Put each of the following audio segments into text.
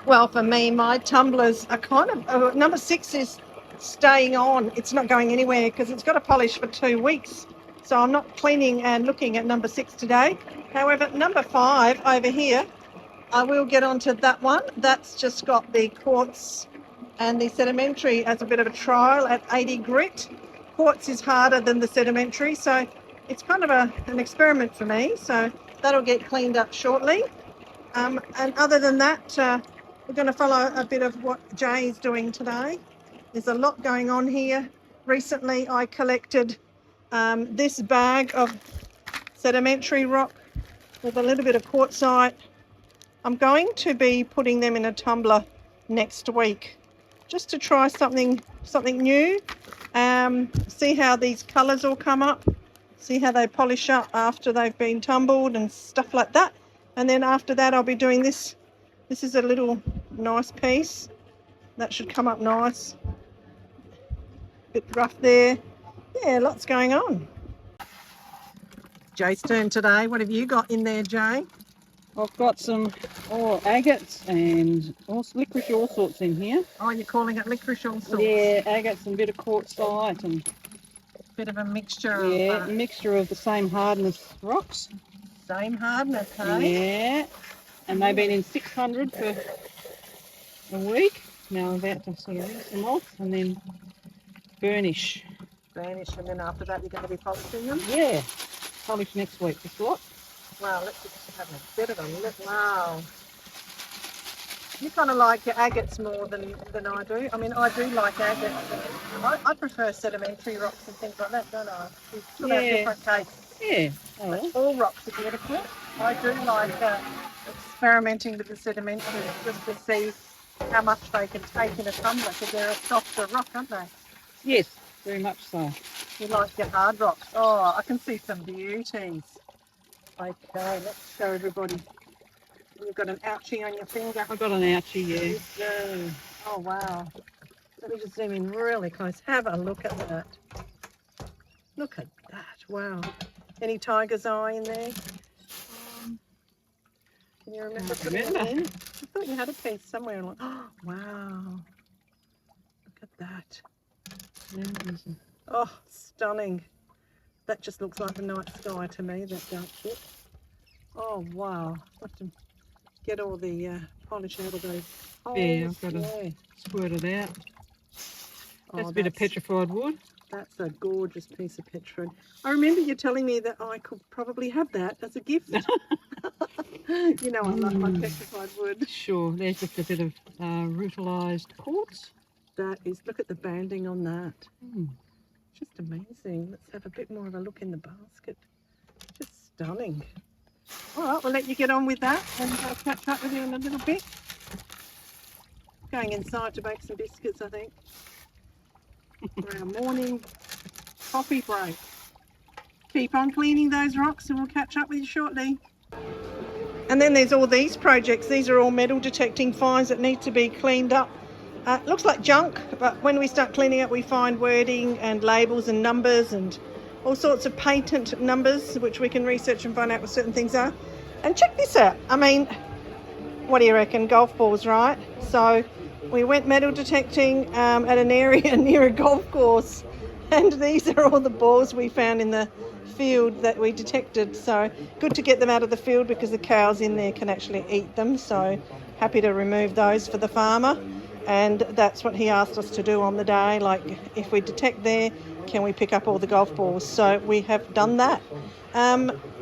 Well, for me, my tumblers are kind of, number 6 is staying on. It's not going anywhere because it's got to polish for 2 weeks. So I'm not cleaning and looking at number 6 today. However, number 5 over here, I will get onto that one. That's just got the quartz and the sedimentary as a bit of a trial at 80 grit. Quartz is harder than the sedimentary, so it's kind of an experiment for me. So that'll get cleaned up shortly. And other than that, we're going to follow a bit of what Jay is doing today. There's a lot going on here. Recently, I collected this bag of sedimentary rock with a little bit of quartzite. I'm going to be putting them in a tumbler next week just to try something new. See how these colours all come up. See how they polish up after they've been tumbled and stuff like that. And then after that, I'll be doing this. This is a little nice piece. That should come up nice. Bit rough there. Yeah, lots going on. Jay's turn today. What have you got in there, Jay? I've got some agates and licorice, all sorts in here. Oh, you're calling it licorice all sorts? Yeah, agates and a bit of quartzite and bit of a mixture. Yeah, a mixture of the same hardness rocks. Same hardness, hey? Yeah, and they've been in 600 for a week. Now I'm about to sort of rinse them off and then burnish. Burnish, and then after that you're going to be polishing them? Yeah, polish next week, this lot. Wow, let's just have a bit of a look. Wow. You kind of like your agates more than I do. I mean, I do like agates. I prefer sedimentary rocks and things like that, don't I? We've got different tastes. Yeah. Oh. All rocks are beautiful. I do like experimenting with the sedimentary just to see how much they can take in a tumbler, because they're a softer rock, aren't they? Yes, very much so. You like your hard rocks. Oh, I can see some beauties. Okay, let's show everybody. You've got an ouchie on your finger. I've got an ouchie, yeah. Yes, oh, wow. Let me just zoom in really close. Have a look at that. Look at that. Wow. Any tiger's eye in there? Can you remember putting it in? I thought you had a piece somewhere. Like, oh, wow. Look at that. Oh, stunning. That just looks like a night sky to me, that dark bit. Oh, wow. I have to get all the polish out of those holes. Yeah, I've got to squirt it out. That's a bit of petrified wood. That's a gorgeous piece of petrified. I remember you telling me that I could probably have that as a gift. You know I love my petrified wood. Sure, there's just a bit of rutilised quartz. That is, look at the banding on that. Just amazing. Let's have a bit more of a look in the basket. Just stunning. All right, we'll let you get on with that and I'll catch up with you in a little bit. Going inside to make some biscuits, I think, for our morning coffee break. Keep on cleaning those rocks and we'll catch up with you shortly. And then there's all these projects. These are all metal detecting finds that need to be cleaned up. It looks like junk, but when we start cleaning it, we find wording and labels and numbers and all sorts of patent numbers, which we can research and find out what certain things are. And check this out. I mean, what do you reckon? Golf balls, right? So we went metal detecting at an area near a golf course, and these are all the balls we found in the field that we detected. So good to get them out of the field because the cows in there can actually eat them. So happy to remove those for the farmer. And that's what he asked us to do on the day. Like, if we detect there, can we pick up all the golf balls? So we have done that.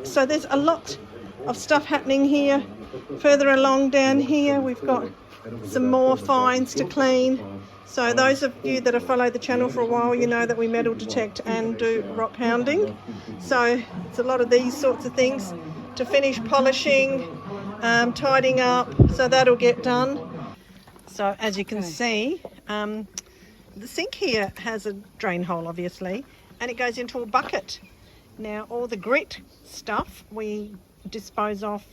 So there's a lot of stuff happening here. Further along down here, we've got some more finds to clean. So those of you that have followed the channel for a while, you know that we metal detect and do rock hounding. So it's a lot of these sorts of things to finish polishing, tidying up. So that'll get done. So as you can see, the sink here has a drain hole, obviously, and it goes into a bucket. Now, all the grit stuff we dispose of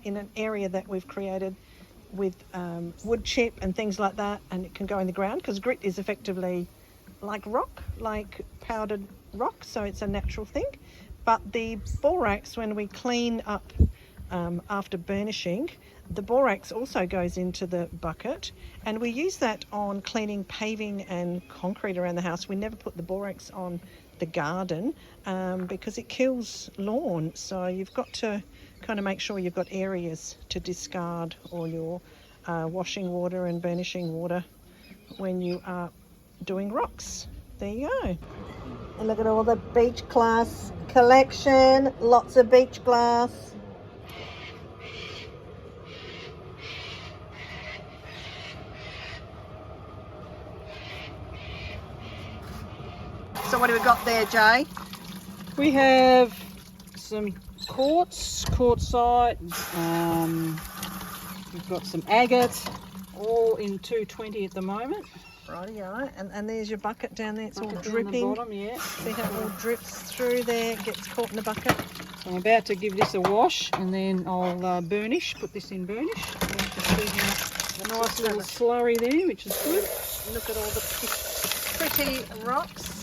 in an area that we've created with wood chip and things like that, and it can go in the ground because grit is effectively like rock, like powdered rock, so it's a natural thing. But the borax, when we clean up after burnishing, the borax also goes into the bucket, and we use that on cleaning paving and concrete around the house. We never put the borax on the garden because it kills lawn. So you've got to kind of make sure you've got areas to discard all your washing water and burnishing water when you are doing rocks. There you go. And look at all the beach glass collection. Lots of beach glass. So what do we got there, Jay? We have some quartzite. We've got some agate, all in 220 at the moment. Rightio, and there's your bucket down there. It's all Bucket down dripping. the bottom, yeah. See how it all drips through there, gets caught in the bucket. So I'm about to give this a wash, and then I'll burnish, put this in burnish. You can see how nice little slurry there, which is good. Look at all the pretty rocks.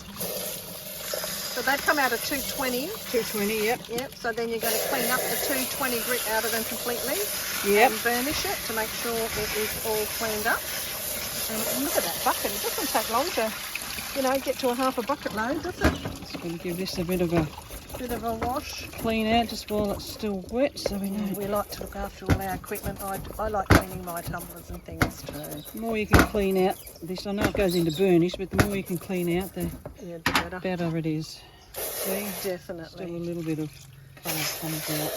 So they've come out of 220. 220, yep. Yep, so then you're going to clean up the 220 grit out of them completely. Yep. And burnish it to make sure it is all cleaned up. And look at that bucket. It doesn't take long to, get to a half a bucket load, does it? Just going to give this a bit of a wash. Clean out just while it's still wet, so we know. We like to look after all our equipment. I like cleaning my tumblers and things too. The more you can clean out this, I know it goes into burnish, but the more you can clean out, the better it is. See? Definitely. Still a little bit of colour comes out.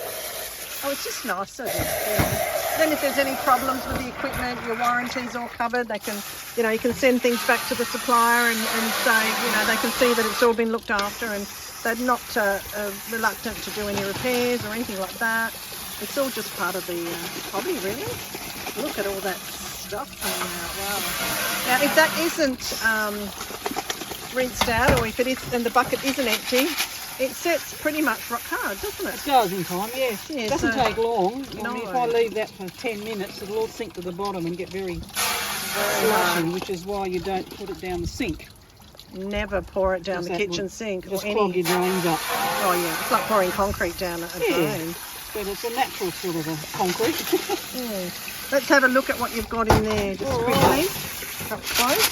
Oh, it's just nicer. Then if there's any problems with the equipment, your warranty's all covered. They can, you can send things back to the supplier and say, they can see that it's all been looked after, and they're not reluctant to do any repairs or anything like that. It's all just part of the hobby, really. Look at all that stuff coming out. Wow. Now, if that isn't rinsed out, or if it is, and the bucket isn't empty, it sets pretty much rock hard, doesn't it? It does in time, yes. Yeah, it doesn't take long. No. I mean, if I leave that for 10 minutes, it'll all sink to the bottom and get very slushy, which is why you don't put it down the sink. Never pour it down the kitchen sink. Just clog your drains up. Oh yeah, it's like pouring concrete down a drain. But it's a natural sort of a concrete. Yeah. Let's have a look at what you've got in there just quickly. Up close.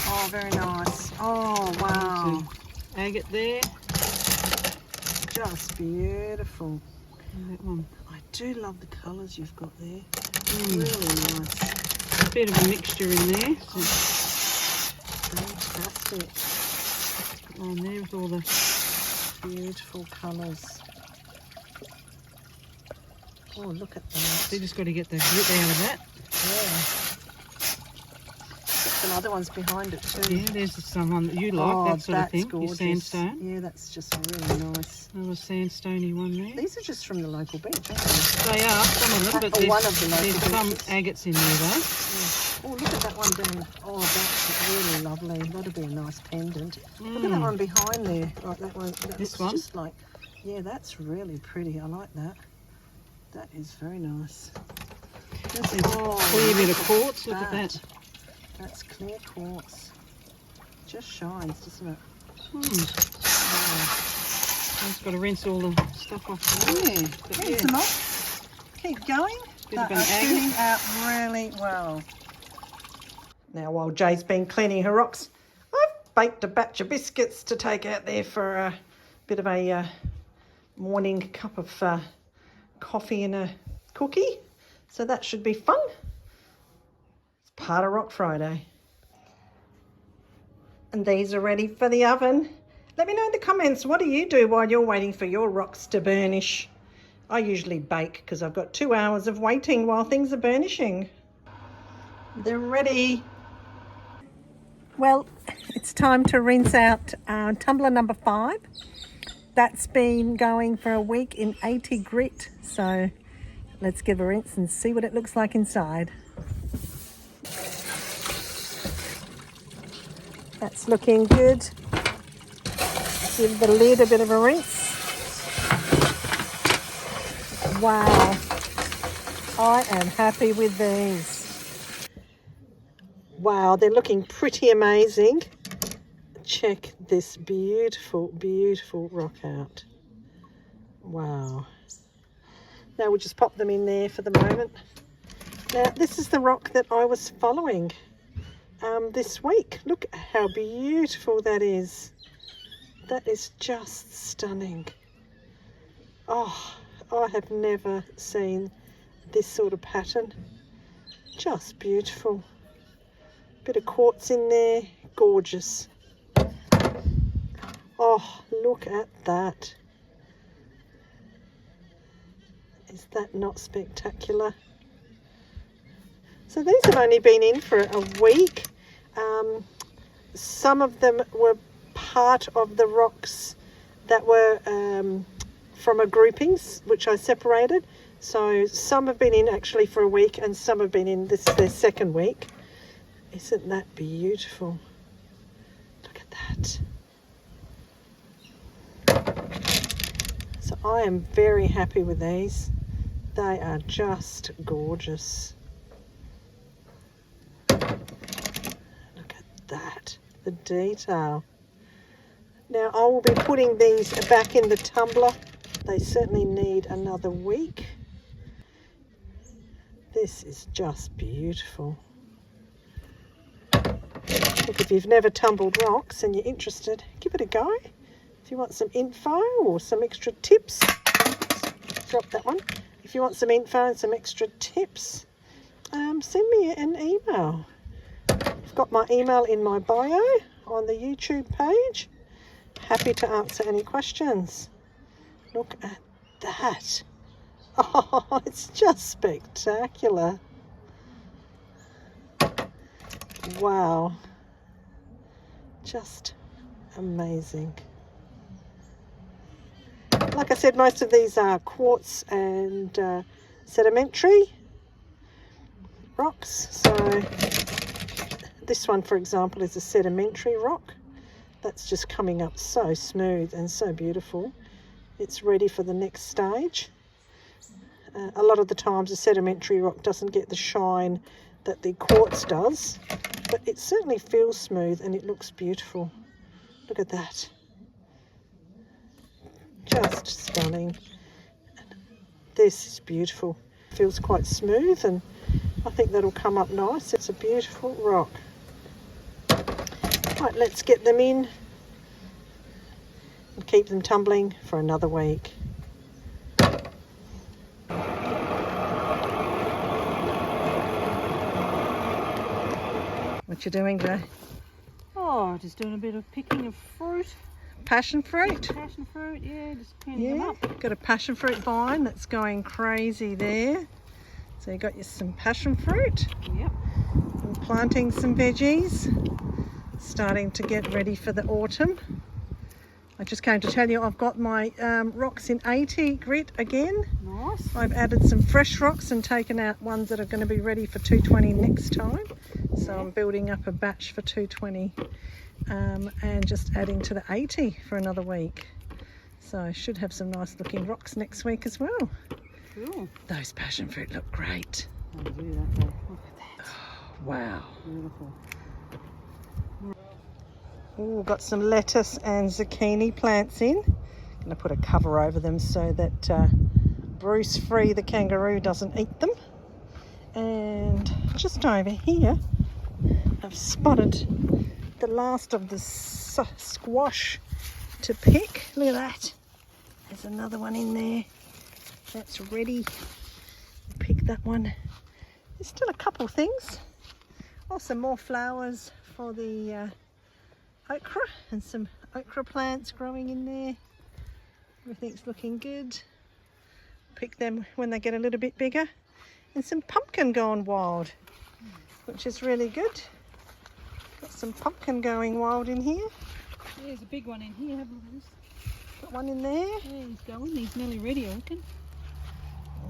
Oh, very nice. Oh, wow. Agate there. Just beautiful. And that one. I do love the colours you've got there. Really nice. A bit of a mixture in there. So fantastic. put one there with all the beautiful colours. Oh, look at that. You just got to get the grit out of that. Yeah. Some other ones behind it too. Yeah, there's someone that you like, that sort of thing. Gorgeous. Your sandstone. Yeah, that's just really nice. Another sandstony one there. These are just from the local beach, aren't they? They are, some of them, but one of the there's local some beaches. agates in there though. Yeah. Oh, look at that one down. Oh, that's really lovely. That'll be a nice pendant. Look at that one behind there. Like that one. This one? Just like, yeah, that's really pretty. I like that. That is very nice. There's clear bit of quartz. Look at that. That's clear quartz. Just shines, doesn't it? Just got to rinse all the stuff off. Yeah. Rinse them off. Keep going. That is turning out really well. Now, while Jay's been cleaning her rocks, I've baked a batch of biscuits to take out there for a bit of a morning cup of coffee and a cookie. So that should be fun. It's part of Rock Friday. And these are ready for the oven. Let me know in the comments, what do you do while you're waiting for your rocks to burnish? I usually bake because I've got 2 hours of waiting while things are burnishing. They're ready. Well, it's time to rinse out tumbler number 5. That's been going for a week in 80 grit. So let's give a rinse and see what it looks like inside. That's looking good. Give the lid a bit of a rinse. Wow, I am happy with these. Wow, they're looking pretty amazing. Check this beautiful, beautiful rock out. Wow. Now we'll just pop them in there for the moment. Now this is the rock that I was following this week. Look how beautiful that is. That is just stunning. Oh, I have never seen this sort of pattern. Just beautiful. Bit of quartz in there, gorgeous. Oh, look at that. Is that not spectacular? So these have only been in for a week. Some of them were part of the rocks that were from a groupings, which I separated. So some have been in actually for a week and some have been in, this is their second week. Isn't that beautiful? Look at that. So I am very happy with these. They are just gorgeous. Look at that, the detail. Now I will be putting these back in the tumbler. They certainly need another week. This is just beautiful. Look, if you've never tumbled rocks and you're interested, give it a go. If you want some info or some extra tips, drop that one. If you want some info and some extra tips, send me an email. I've got my email in my bio on the YouTube page. Happy to answer any questions. Look at that. Oh, it's just spectacular. Wow. Just amazing. Like I said, most of these are quartz and sedimentary rocks. So this one, for example, is a sedimentary rock. That's just coming up so smooth and so beautiful. It's ready for the next stage. A lot of the times a sedimentary rock doesn't get the shine that the quartz does, but it certainly feels smooth and it looks beautiful. Look at that. Just stunning. This is beautiful. Feels quite smooth and I think that'll come up nice. It's a beautiful rock. Right, let's get them in and keep them tumbling for another week. What you doing, Jay? Oh, just doing a bit of picking of fruit. Passion fruit? Passion fruit, yeah, just cleaning them up. Got a passion fruit vine that's going crazy there. So you got your some passion fruit. Yep. And planting some veggies. Starting to get ready for the autumn. I just came to tell you I've got my rocks in 80 grit again. Nice. I've added some fresh rocks and taken out ones that are going to be ready for 220 next time. So I'm building up a batch for 220 and just adding to the 80 for another week. So I should have some nice looking rocks next week as well. Cool. Those passion fruit look great. Oh, do that though. Look at that. Oh, wow. Beautiful. Oh, got some lettuce and zucchini plants in. Going to put a cover over them so that Bruce Free the kangaroo doesn't eat them. And just over here I've spotted the last of the squash to pick. Look at that. There's another one in there that's ready. Pick that one. There's still a couple things. Oh, some more flowers for the okra and some okra plants growing in there. Everything's looking good. Pick them when they get a little bit bigger. And some pumpkin going wild, which is really good. Got some pumpkin going wild in here. There's a big one in here. Have a look at this. Got one in there. Yeah, he's going. He's nearly ready, I reckon.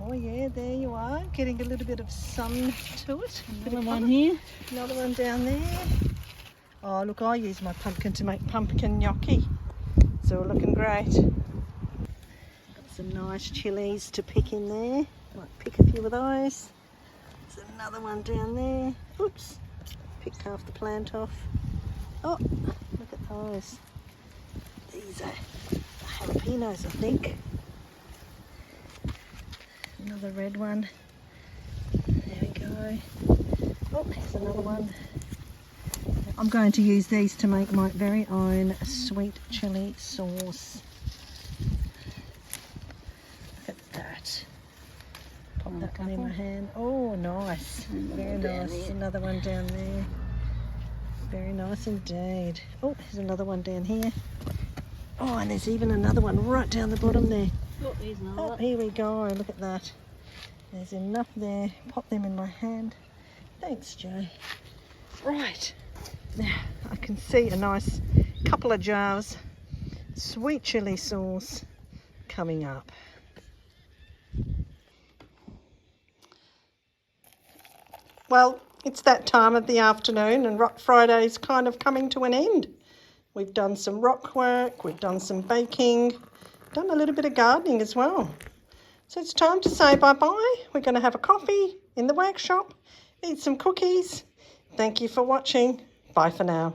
Oh yeah, there you are. Getting a little bit of sun to it. Another one here. Another one down there. Oh look, I use my pumpkin to make pumpkin gnocchi. It's all looking great. Got some nice chilies to pick in there. Might pick a few of those. There's another one down there. Oops, picked half the plant off. Oh, look at those. These are jalapenos, I think. Another red one. There we go. Oh, here's another one. I'm going to use these to make my very own sweet chili sauce. Look at that. Pop that one in my hand. Oh, nice. Very nice. Another one down there. Very nice indeed. Oh, there's another one down here. Oh, and there's even another one right down the bottom there. Oh, there's another. Oh, here we go. Look at that. There's enough there. Pop them in my hand. Thanks, Joe. Right. Now, I can see a nice couple of jars sweet chili sauce coming up. Well, it's that time of the afternoon and Rock Friday's kind of coming to an end. We've done some rock work, we've done some baking, done a little bit of gardening as well. So it's time to say bye-bye. We're going to have a coffee in the workshop, eat some cookies. Thank you for watching. Bye for now.